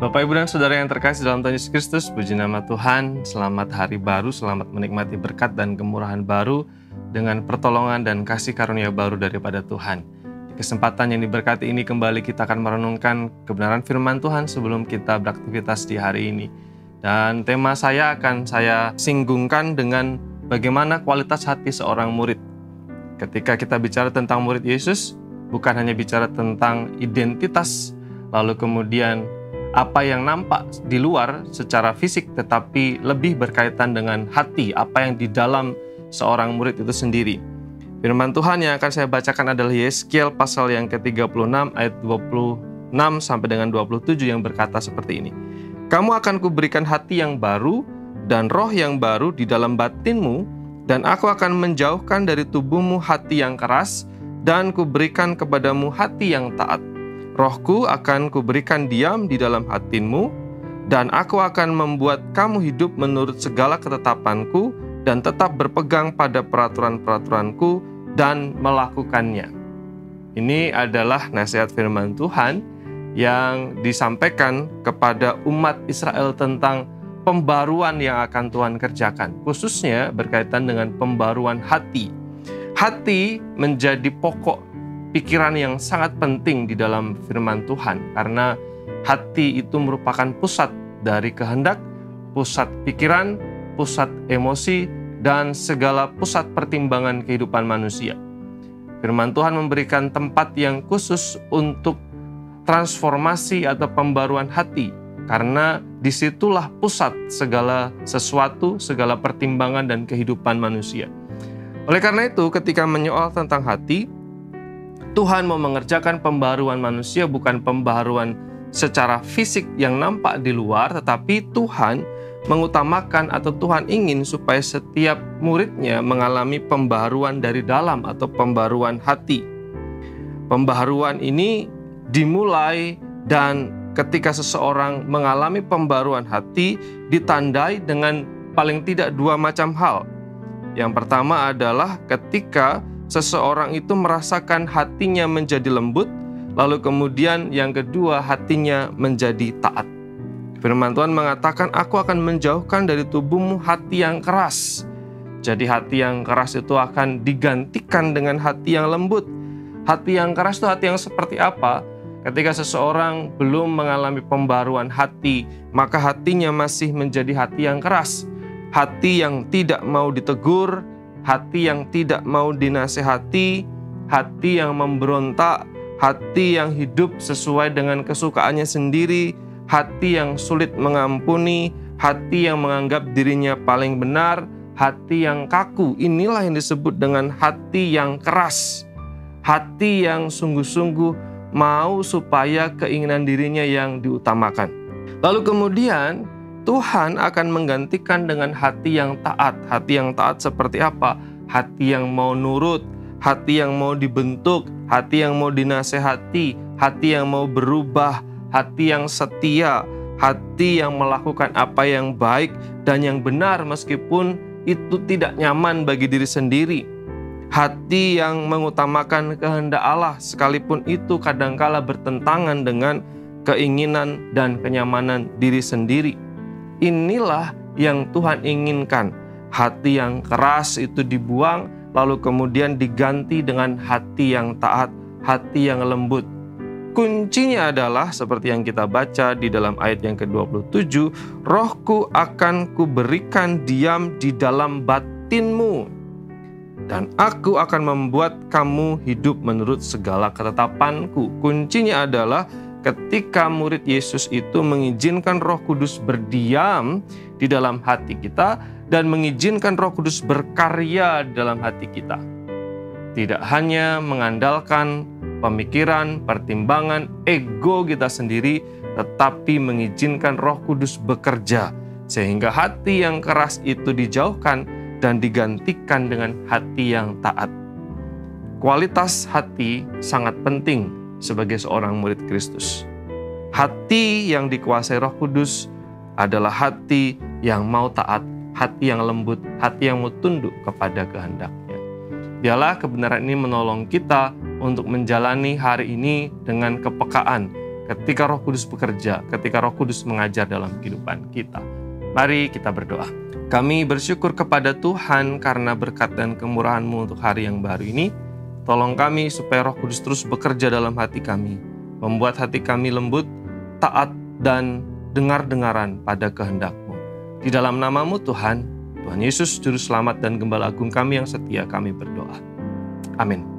Bapak, Ibu, dan Saudara yang terkasih dalam Tuhan Yesus Kristus, puji nama Tuhan. Selamat hari baru, selamat menikmati berkat dan kemurahan baru dengan pertolongan dan kasih karunia baru daripada Tuhan. Di kesempatan yang diberkati ini kembali kita akan merenungkan kebenaran firman Tuhan sebelum kita beraktivitas di hari ini. Dan tema saya akan saya singgungkan dengan bagaimana kualitas hati seorang murid. Ketika kita bicara tentang murid Yesus, bukan hanya bicara tentang identitas, lalu kemudian apa yang nampak di luar secara fisik, tetapi lebih berkaitan dengan hati, apa yang di dalam seorang murid itu sendiri. Firman Tuhan yang akan saya bacakan adalah Yeskiel pasal yang ke-36 ayat 26 sampai dengan 27 yang berkata seperti ini. Kamu akan kuberikan hati yang baru dan roh yang baru di dalam batinmu, dan aku akan menjauhkan dari tubuhmu hati yang keras, dan kuberikan kepadamu hati yang taat. Rohku akan kuberikan diam di dalam hatimu, dan aku akan membuat kamu hidup menurut segala ketetapanku, dan tetap berpegang pada peraturan-peraturanku, dan melakukannya. Ini adalah nasihat firman Tuhan yang disampaikan kepada umat Israel tentang pembaruan yang akan Tuhan kerjakan, khususnya berkaitan dengan pembaruan hati. Hati menjadi pokok pikiran yang sangat penting di dalam firman Tuhan, karena hati itu merupakan pusat dari kehendak, pusat pikiran, pusat emosi, dan segala pusat pertimbangan kehidupan manusia. Firman Tuhan memberikan tempat yang khusus untuk transformasi atau pembaruan hati, karena disitulah pusat segala sesuatu, segala pertimbangan dan kehidupan manusia. Oleh karena itu, ketika menyoal tentang hati, Tuhan mau mengerjakan pembaruan manusia, bukan pembaruan secara fisik yang nampak di luar, tetapi Tuhan mengutamakan atau Tuhan ingin supaya setiap muridnya mengalami pembaruan dari dalam atau pembaruan hati. Pembaruan ini dimulai dan ketika seseorang mengalami pembaruan hati ditandai dengan paling tidak dua macam hal. Yang pertama adalah ketika seseorang itu merasakan hatinya menjadi lembut, lalu kemudian yang kedua hatinya menjadi taat. Firman Tuhan mengatakan, aku akan menjauhkan dari tubuhmu hati yang keras. Jadi hati yang keras itu akan digantikan dengan hati yang lembut. Hati yang keras itu hati yang seperti apa? Ketika seseorang belum mengalami pembaruan hati, maka hatinya masih menjadi hati yang keras. Hati yang tidak mau ditegur, hati yang tidak mau dinasehati, hati yang memberontak, hati yang hidup sesuai dengan kesukaannya sendiri, hati yang sulit mengampuni, hati yang menganggap dirinya paling benar, hati yang kaku. Inilah yang disebut dengan hati yang keras. Hati yang sungguh-sungguh mau supaya keinginan dirinya yang diutamakan. Lalu kemudian Tuhan akan menggantikan dengan hati yang taat. Hati yang taat seperti apa? Hati yang mau nurut, hati yang mau dibentuk, hati yang mau dinasehati, hati yang mau berubah, hati yang setia, hati yang melakukan apa yang baik dan yang benar meskipun itu tidak nyaman bagi diri sendiri. Hati yang mengutamakan kehendak Allah sekalipun itu kadangkala bertentangan dengan keinginan dan kenyamanan diri sendiri. Inilah yang Tuhan inginkan. Hati yang keras itu dibuang, lalu kemudian diganti dengan hati yang taat, hati yang lembut. Kuncinya adalah seperti yang kita baca di dalam ayat yang ke-27, rohku akan kuberikan diam di dalam batinmu, dan aku akan membuat kamu hidup menurut segala ketetapanku. Kuncinya adalah ketika murid Yesus itu mengizinkan Roh Kudus berdiam di dalam hati kita dan mengizinkan Roh Kudus berkarya di dalam hati kita. Tidak hanya mengandalkan pemikiran, pertimbangan, ego kita sendiri, tetapi mengizinkan Roh Kudus bekerja sehingga hati yang keras itu dijauhkan dan digantikan dengan hati yang taat. Kualitas hati sangat penting sebagai seorang murid Kristus. Hati yang dikuasai Roh Kudus adalah hati yang mau taat, hati yang lembut, hati yang mau tunduk kepada kehendak-Nya. Biarlah kebenaran ini menolong kita untuk menjalani hari ini dengan kepekaan, ketika Roh Kudus bekerja, ketika Roh Kudus mengajar dalam kehidupan kita. Mari kita berdoa. Kami bersyukur kepada Tuhan karena berkat dan kemurahan-Mu untuk hari yang baru ini. Tolong kami supaya Roh Kudus terus bekerja dalam hati kami, membuat hati kami lembut, taat, dan dengar-dengaran pada kehendak-Mu. Di dalam nama-Mu Tuhan, Tuhan Yesus Juru Selamat dan Gembala Agung kami yang setia, kami berdoa. Amin.